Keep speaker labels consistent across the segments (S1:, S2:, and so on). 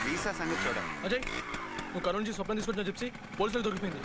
S1: Visa సంగతి చూడ.
S2: అజయ్, నువ్వు కర్నూలు నుంచి స్వప్నం తీసుకొచ్చిన చెప్పి పోలీసులు దొరికిపోయింది.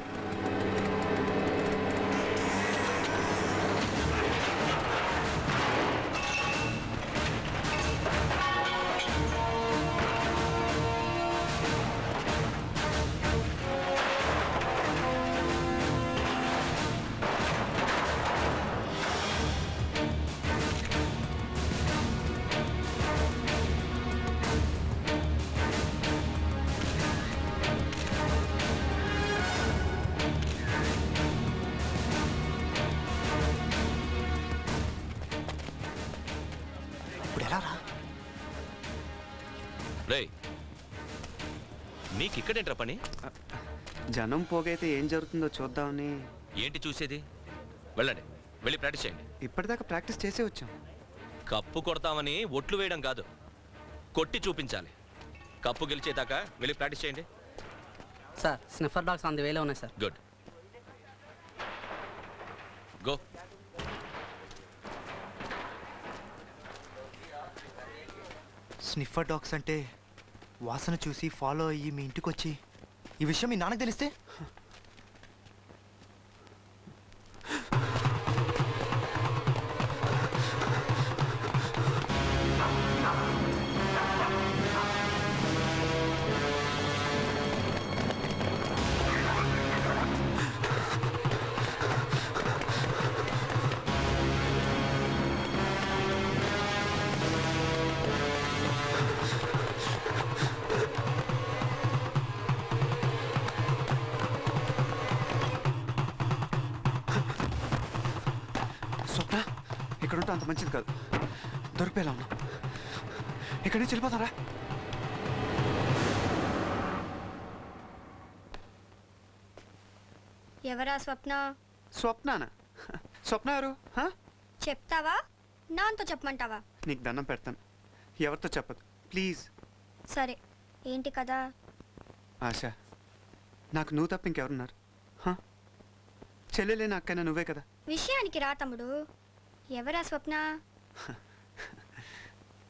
S3: నీకు ఇక్కడేంట్రా పని?
S1: జనం పోగైతే ఏం జరుగుతుందో చూద్దామని.
S3: ఏంటి చూసేది? వెళ్ళండి, వెళ్ళి ప్రాక్టీస్ చేయండి.
S1: ఇప్పటిదాకా ప్రాక్టీస్ చేసే వచ్చాం.
S3: కప్పు కొడతామని ఒట్లు వేయడం కాదు, కొట్టి చూపించాలి. కప్పు గెలిచేదాకా వెళ్ళి ప్రాక్టీస్ చేయండి.
S4: Sir, sniffer dogs on the వేలో ఉన్నాయి sir.
S3: Good, go.
S5: Sniffer dogs అంటే వాసన చూసి ఫాలో అయ్యి మీ ఇంటికి వచ్చి ఈ విషయం మీ నాన్నకు తెలిస్తే?
S1: ఇక్కడ ఉంటే అంత మంచిది కాదు. దొరికిపోయేలా ఉన్నాం. ఇక్కడి నుంచి వెళ్ళిపోతారా?
S6: ఎవరా స్వప్న?
S1: స్వప్నానా? స్వప్న ఎవరు?
S6: చెప్తావా, నాతో చెప్పమంటావా?
S1: నీకు దండం పెడతాను, ఎవరితో చెప్పదు ప్లీజ్.
S6: సరే, ఏంటి కదా?
S1: ఆశ, నాకు నువ్వు తప్ప ఇంకెవరున్నారు? చెల్లెలేని అక్కైనా నువ్వే కదా.
S6: విషయానికి రా తమ్ముడు. ఎవరా స్వప్న?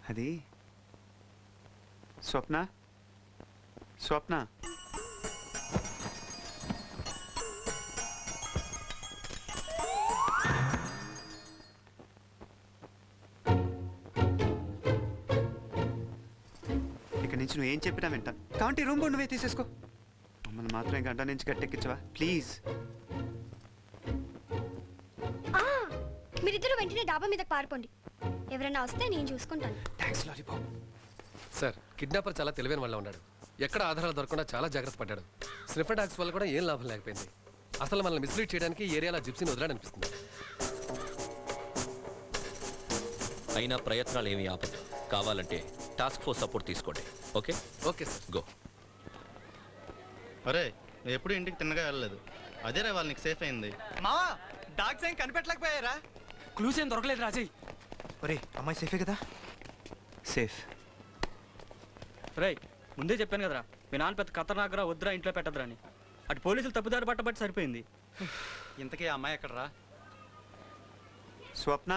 S1: అది స్వప్న. స్వప్న ఇక్కడి నుంచి నువ్వేం చెప్పినా వింటాను. కాబట్టి రూమ్ బోర్డు నువ్వే తీసేసుకో. మమ్మల్ని మాత్రం గంట నుంచి గట్టెక్కించవా ప్లీజ్?
S6: మీరిద్దరూ వెంటనే డాబా మీదకి పారిపోండి. ఎవరైనా వస్తే నేను చూసుకుంటాను.
S1: Thanks lollipop.
S2: సార్, కిడ్నాపర్ చాలా తెలివైన వాళ్ళ ఉన్నాడు. ఎక్కడ ఆధారాలు దొరకకుండా చాలా జాగ్రత్త పడ్డాడు. స్నిఫర్ డాగ్స్ వల్ల కూడా ఏం లాభం లేకపోయింది. అసలు మనల్ని మిస్లీడ్ చేయడానికి ఈ ఏరియాలో జిప్సీని వదలాడనిపిస్తుంది.
S3: అయినా ప్రయత్నాలు ఏమి ఆపదు. కావాలంటే టాస్క్ ఫోర్స్ సపోర్ట్ తీసుకోండి. ఓకే?
S2: Okay sir,
S3: go.
S7: అరే, నేను ఎప్పుడు ఇంటికి తిన్నగా వెళ్ళలేదు. అదేరా వాళ్ళు నీకు సేఫ్ అయింది.
S5: మావా, డాగ్స్ ఏం కనిపెట్టలేకపోయారా?
S2: క్లూస్ ఏం దొరకలేదు రాజయ్.
S5: ఒరే, అమ్మాయి సేఫే కదా?
S1: సేఫ్.
S4: రే, ముందే చెప్పాను కదరా, మీ నాన్న పెద్ద ఖతర్నాకరా, వద్దురా ఇంట్లో పెట్టదురా అని. అటు పోలీసులు తప్పుదారి పట్టబట్టి సరిపోయింది.
S5: ఇంతకీ అమ్మాయి ఎక్కడరా?
S1: స్వప్న,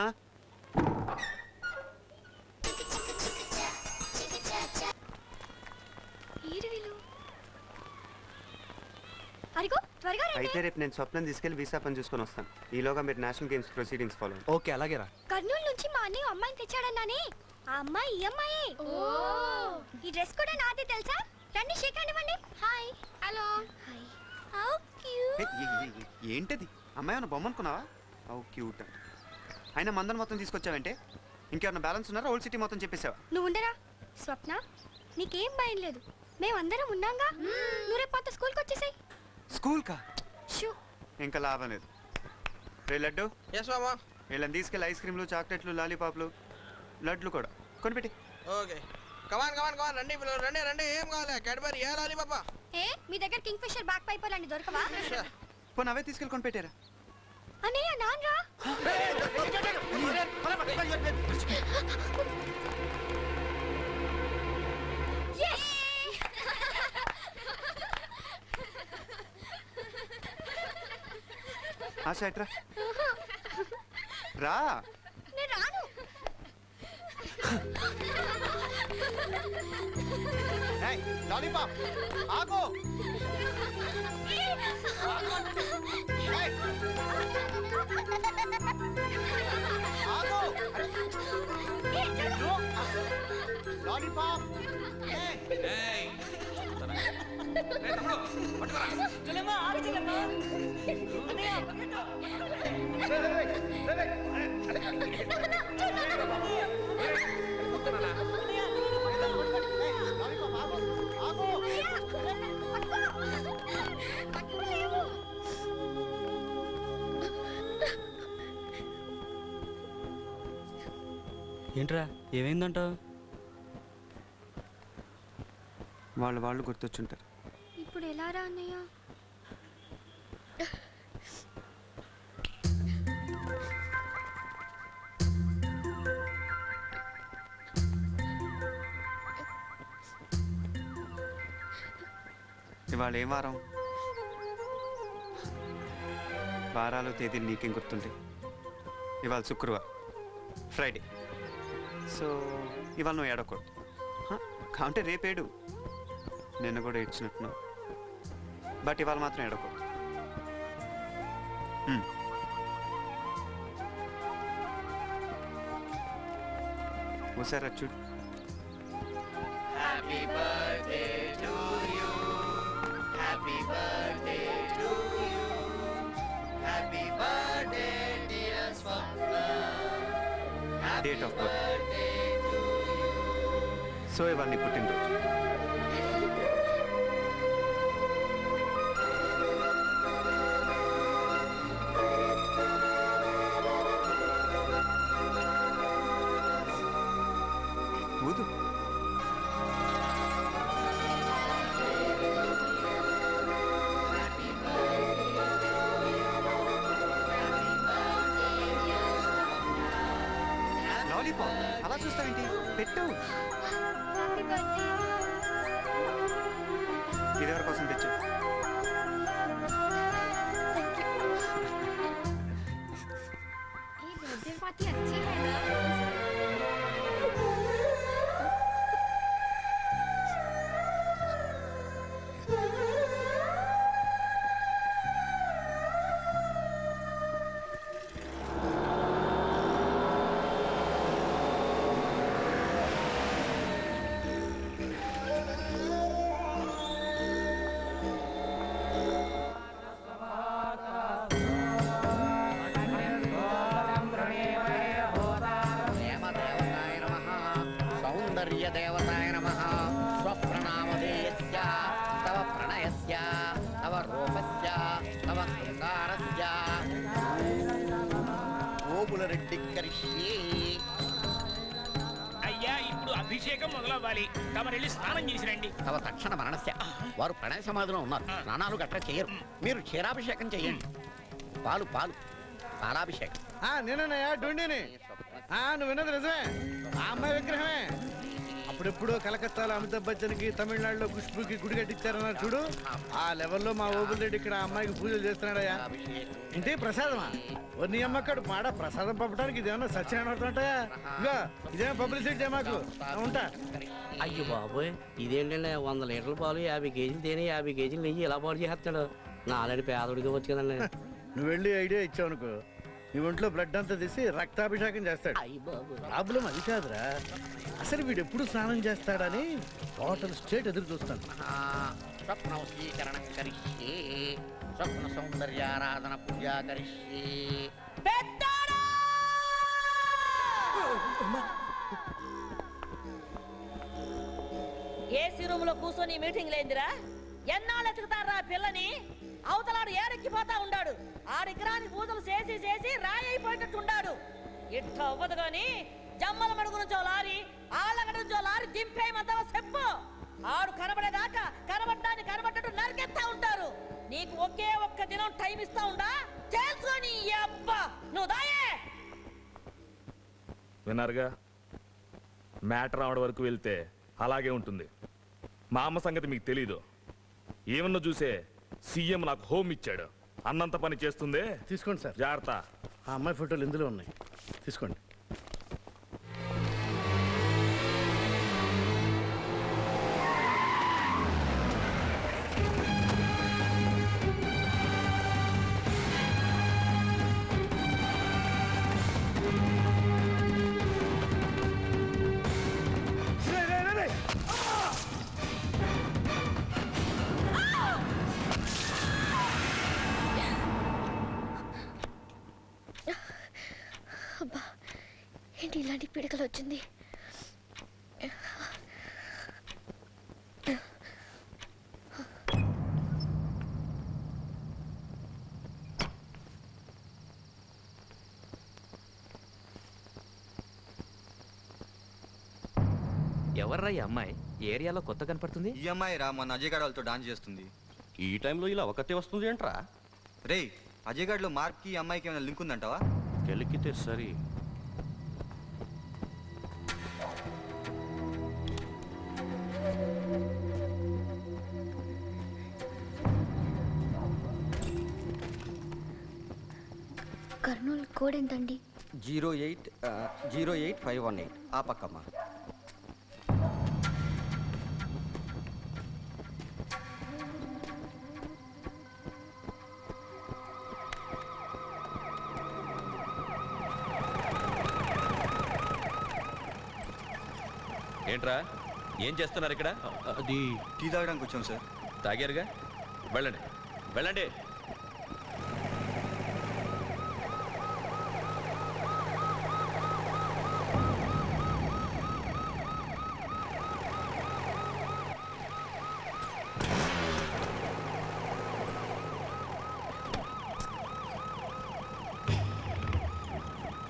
S1: అయితే రేపు నేను స్వప్నం తీసుకెళ్లి వీసా పని చూసుకొని వస్తాను. ఈలోగా మీరు national games proceedings follow.
S5: Okay, అలాగేరా.
S6: కర్నూలు నుంచి మా అన్నయ్య అమ్మాయిని తెచ్చాడన్నానే, ఆ అమ్మాయి ఈ అమ్మాయే. ఈ డ్రెస్ కూడా నాదే తెలుసా? రండి, షేక్ హ్యాండ్ ఇవ్వండి. Hi. Hello. Hi. How cute.
S1: ఏంటది? అమ్మాయి ఏమన్నా బొమ్మ అనుకున్నావా? How cute. అయినా మందన్ మొత్తం తీసుకొచ్చావంటే ఇంకేమన్నా బ్యాలెన్స్ ఉన్నారా? ఓల్డ్ సిటీ మొత్తం చెప్పేసావా?
S6: నువ్వు ఉండరా స్వప్న, నీకేం భయం లేదు, మేమందరం ఉన్నాంగా. నువ్వు రేపు మాతో స్కూల్కి వచ్చేసాయి.
S1: స్కూల్ కా? ఇంకా లాభం లేదు. రే లడ్డు, వీళ్ళని తీసుకెళ్ళి ఐస్ క్రీమ్లు, చాక్లెట్లు, లాలీపాప్లు, లడ్లు కూడా కొనిపెట్టి.
S8: ఓకే, కమాన్ కమాన్ కమాన్, రండి రండి రండి. ఏం కావాలి? క్యాడ్బరీ ఏ లాలీపాప?
S6: ఏ మీ దగ్గర కింగ్ ఫిషర్ బ్యాక్ పైపర్ లాంటి దొరకవా?
S1: పోనీ అవే తీసుకెళ్ళి కొనిపెట్టారా?
S6: అన్నయ్య, నాన్రా.
S1: ఆశ ఎట్రా రా.
S6: నేను రాను.
S1: లాలీపాప్ ఆగు. లాలీపాప్
S4: ఏంట్రా ఏమైందంటావు?
S1: వాళ్ళు గుర్తొచ్చుంటారు.
S6: ఇప్పుడు ఎలా రా అన్నయ్య?
S1: ఇవాళ ఏం వారం? వారాలు తేదీలు నీకేం గుర్తుంటాయి? ఇవాళ శుక్రవారం, ఫ్రైడే. సో ఇవాళ నువ్వు ఏడకూడదు. కావంటే రేపేడు. నిన్న కూడా ఏడ్చినట్టున్నావు, బట్ ఇవాళ మాత్రం ఏడకూడదు. ఒకసారి చూడు. Date of birth. సో ఇవాళ నీ పుట్టినరోజు. ఊదు. లాలీపాప్ అలా చూస్తావేంటి? పెట్టు. ఇదెవరి కోసం తెచ్చు?
S9: దేవతాయ నమః. స్వప్రణామధేయస్య తవ ప్రణయస్య తవ రూపస్య తవ శృంగారస్య ఓబులరెడ్డి కరిష్యే.
S10: అయ్యా ఇప్పుడు అభిషేకం మొదలవ్వాలి. తమరెళ్ళి స్నానం చేసి రండి.
S9: తవ తక్షణ మరణస్య. వారు ప్రణయ సమాధిలో ఉన్నారు, స్నానాలు గట్రా చేయరు. మీరు క్షీరాభిషేకం చేయండి. పాలు పాలు పాలాభిషేకం.
S8: నేనన్నయ్యా డొండిని. నువ్వు విన్నది నిజమే, ఆ అమ్మాయి విగ్రహమే. అప్పుడెప్పుడు కలకత్తాలో అమితాబ్ బచ్చన్ కి, తమిళనాడులో ఖుష్బుకి గుడి కట్టించారన్నారు చూడు. ఆ లెవెల్లో మా ఓబుల్ రెడ్డి ఇక్కడ అమ్మాయికి పూజలు చేస్తున్నాడయ్యా. ఇంటి ప్రసాదమా? నీ అమ్మక్కడు మాడ ప్రసాదం పంపడానికి ఇదేమన్నా సత్యనారాయణ అవుతుంటాయా? ఇంకా ఇదేమో పబ్లిసిటీ మాకు. ఉంటా.
S11: అయ్యో బాబోయ్, ఇదేంటండి 100 లీటర్ల పాలు, 50 కేజీలు తేనె, 50 కేజీలు నెయ్యి ఇలా పాడు చేస్తాడు. నాలాంటి పేదోడికి వచ్చు కదండి.
S8: నువ్వు వెళ్ళి ఐడియా ఇచ్చావు అనుకో, నీ ఒంట్లో బ్లడ్ అంతా తీసి రక్తాభిషేకం చేస్తాడు. ప్రాబ్లం అది కాదురా, అసలు వీడు ఎప్పుడు స్నానం చేస్తాడని టోటల్ స్టేట్ ఎదురు చూస్తాను.
S9: స్వప్న వశీకరణం కరిష్యే, స్వప్న సౌందర్యారాధన పూజా కరిష్యే.
S12: ఏసీ రూమ్ లో కూర్చొని మీటింగ్ లేదురా. ఎన్నాళ్ళు ఎత్తుకుతారా పిల్లని? అవతలాడు ఏరెక్కిపోతా ఉండాడు. ఆ విగ్రహానికి పూజలు చేసి చేసి రాయి అయిపోయేటట్టుండాడు. ఇట్ట అవ్వదు గాని జమ్మల మడుగు నుంచో లారీ, ఆళ్ళగడ నుంచో లారీ దింపేయమంటావా చెప్పు. ఆడు కనబడేదాకా కనబడ్డాన్ని కనబడ్డట్టు నరికెత్తా ఉంటారు. నీకు ఒకే ఒక్క దినం టైం ఇస్తా ఉండా, తెలుసుకొని అబ్బా నువ్వు దాయే.
S13: విన్నారుగా, మ్యాటర్ ఆవిడ వరకు వెళ్తే అలాగే ఉంటుంది. మా అమ్మ సంగతి మీకు తెలీదు. ఏమన్నా చూసే సీఎం నాకు హోమ్ ఇచ్చాడు, అన్నంత పని చేస్తుందే.
S8: తీసుకోండి సార్,
S13: జాగ్రత్త.
S8: ఆ అమ్మాయి ఫోటోలు ఇందులో ఉన్నాయి, తీసుకోండి.
S6: నాకేంటి ఇలాంటి పీడకలు వచ్చింది?
S3: ఎవర్రా ఈ అమ్మాయి? ఏరియాలో కొత్త కనపడుతుంది.
S14: ఈ అమ్మాయి రా మొన్న అజయ్ గారు వాళ్ళతో డాన్స్ చేస్తుంది.
S3: ఈ టైంలో ఇలా ఒకతే వస్తుంది ఏంట్రా?
S14: రేయ్, అజయ్ గారిలో మార్క్కి ఈ అమ్మాయికి ఏమైనా లింక్ ఉందంటావా?
S3: కెలికితే సరి.
S6: కర్నూలు కోడ్ ఎంతండి?
S15: 08518 ఆ పక్కమ్మా.
S3: ఏంట్రా ఏం చేస్తున్నారు ఇక్కడ?
S14: అది టీ తాగడానికి వచ్చాం సార్.
S3: తాగారుగా, వెళ్ళండి వెళ్ళండి.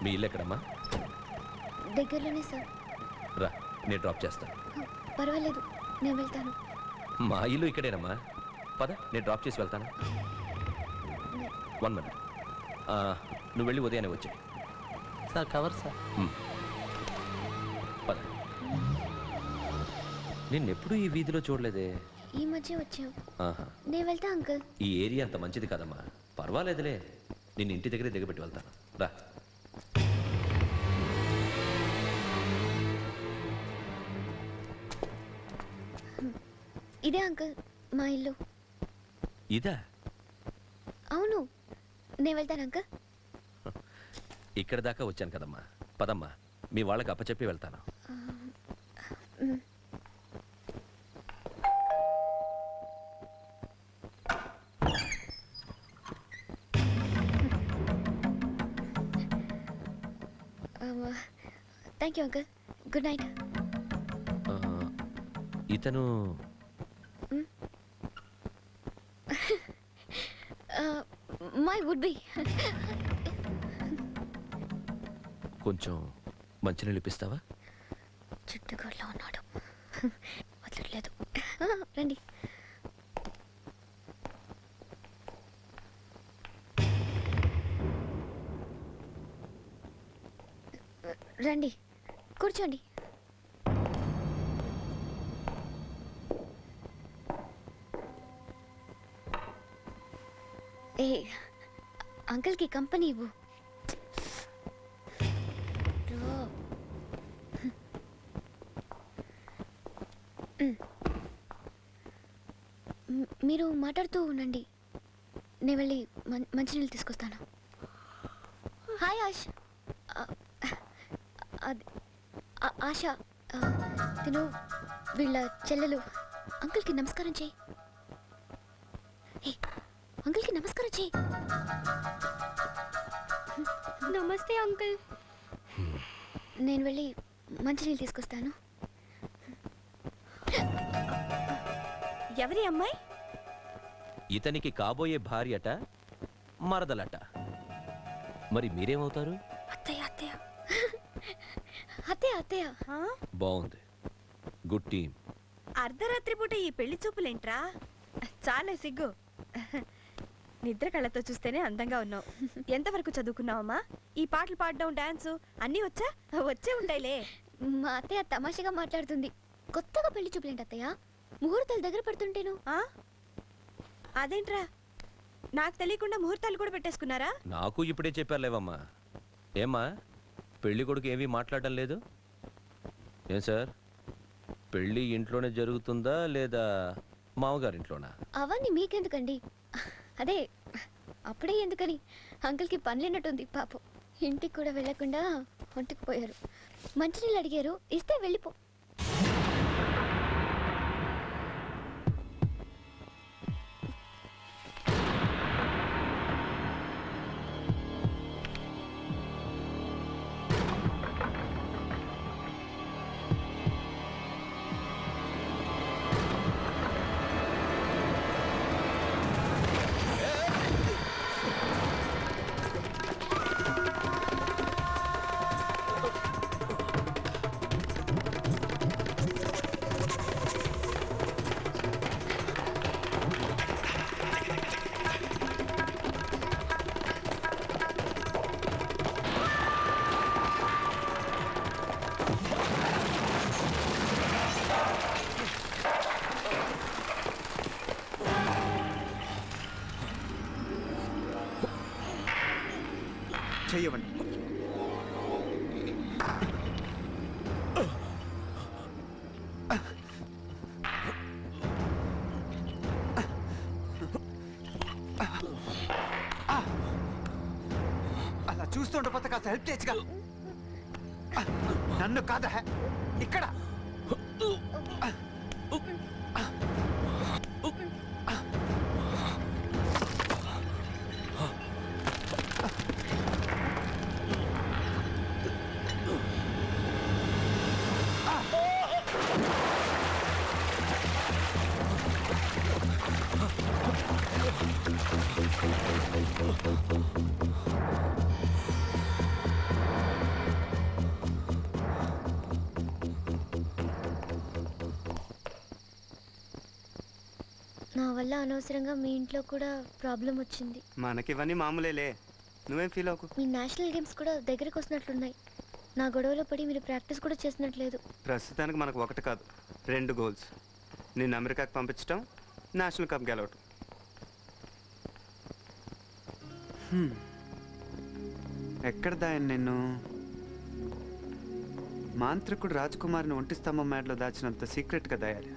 S3: మీ ఇల్లు ఎక్కడమ్మా?
S6: దగ్గరలోనే సార్.
S3: రా, నేను డ్రాప్ చేస్తాను.
S6: పర్వాలేదు, నేను వెళ్తాను.
S3: మా ఇల్లు ఇక్కడేనమ్మా, పద నేను డ్రాప్ చేసి వెళ్తాను. 1 minute. నువ్వు వెళ్ళి ఉదయాన్నే వచ్చాయి
S11: సార్. Cover sir.
S3: పద. నిన్నెప్పుడు ఈ వీధిలో చూడలేదే.
S6: ఈ మధ్య వచ్చాం.
S3: ఆహా,
S6: నేను వెళ్తా అంకుల్.
S3: ఈ ఏరియా అంత మంచిది కాదమ్మా. పర్వాలేదులే, నిన్ను ఇంటి దగ్గరే దిగబెట్టి వెళ్తాను. రా.
S6: ఇదే అంకుల్ మా ఇల్లు.
S3: ఇదా?
S6: అవును, నేను వెళ్తాను అంకుల్.
S3: ఇక్కడ దాకా వచ్చాను కదమ్మా, పదమ్మా మీ వాళ్ళకి అప్పచెప్పి వెళ్తాను.
S6: Thank you uncle. Good night.
S3: ఇతను
S6: మై వుడ్ బి.
S3: కొంచెం మంచినీళ్ళు ఇప్పిస్తావా?
S6: చుట్టుకోట్లో ఉన్నాడు, వదలట్లేదు. రండి. రండి, కూర్చోండి. ఏ అంకుల్కి కంపెనీ ఇవ్వు. మీరు మాట్లాడుతూ ఉండండి, నేను వెళ్ళి మంచినీళ్ళు తీసుకొస్తాను. హాయ్ ఆశ. ఆశ, తిను వీళ్ళ చెల్లెలు. అంకుల్కి నమస్కారం చేయి. అంకుల్కి నమస్కారం చేయి. నమస్తే అంకుల్. నేను వెళ్ళి మంచినీళ్ళు తీసుకొస్తాను.
S16: ఎవరి అమ్మాయి?
S3: ఇతనికి కాబోయే భార్యట, మరదలట. మరి మీరేమవుతారు?
S6: అత్తయ్య. అత్తయ్య. అత్తయ్య. అత్తయ్య.
S3: బాగుంది, గుడ్ టీమ్.
S16: అర్ధరాత్రి పూట ఈ పెళ్లి చూపులేంట్రా? చాలా సిగ్గు. నిద్ర కళ్ళతో చూస్తేనే అందంగా ఉన్నావు. ఎంతవరకు చదువుకున్నావమ్మా? ఈ పాటలు పాడడం, డాన్స్ అన్నీ వచ్చా? వచ్చే ఉంటాయిలే.
S6: మా అత్తయ్య తమాషగా మాట్లాడుతుంది. కొత్తగా పెళ్లి చూపులేంటి అత్తయ్య? ముహూర్తాలు దగ్గర పడుతుంటేను.
S16: అదేంట్రా, నాకు తెలియకుండా ముహూర్తాలు కూడా పెట్టేసుకున్నారా?
S3: నాకు ఇప్పుడే చెప్పారులేవమ్మా. ఏమ్మా, పెళ్లి కొడుకు ఏమీ మాట్లాడడం లేదు? ఏం సార్, పెళ్లి ఇంట్లోనే జరుగుతుందా లేదా మామగారింట్లోనా?
S6: అవన్నీ మీకెందుకండి? అదే అప్పుడే ఎందుకని, అంకుల్కి పనిలేనట్టుంది పాపం. ఇంటికి కూడా వెళ్ళకుండా ఒంటికి పోయారు. మంచినీళ్ళు అడిగారు, ఇస్తే వెళ్ళిపో.
S1: చెయ్యవండి. అలా చూస్తుండపోతే కాస్త హెల్ప్ చేయొచ్చుగా. నన్ను కాదా ఇక్కడ
S6: నా వల్ల అనవసరంగా మీ ఇంట్లో కూడా ప్రాబ్లం వచ్చింది.
S1: మనకివన్నీ మామూలేలే, నువ్వేం ఫీల్ అవ్వకు.
S6: మీ నేషనల్ గేమ్స్ కూడా దగ్గరికి వస్తున్నట్లున్నాయి. నా గొడవలో పడి మీరు ప్రాక్టీస్ కూడా చేసినట్లేదు.
S1: ప్రస్తుతానికి మనకు ఒకటి కాదు 2 గోల్స్. నిన్ను అమెరికాకి పంపించడం, నేషనల్ కప్ గెలవటం. ఎక్కడ దాయను నిన్ను? మాంత్రికుడు రాజకుమారిని ఒంటి స్తంభం మేడలో దాచినంత సీక్రెట్గా దాయాలి.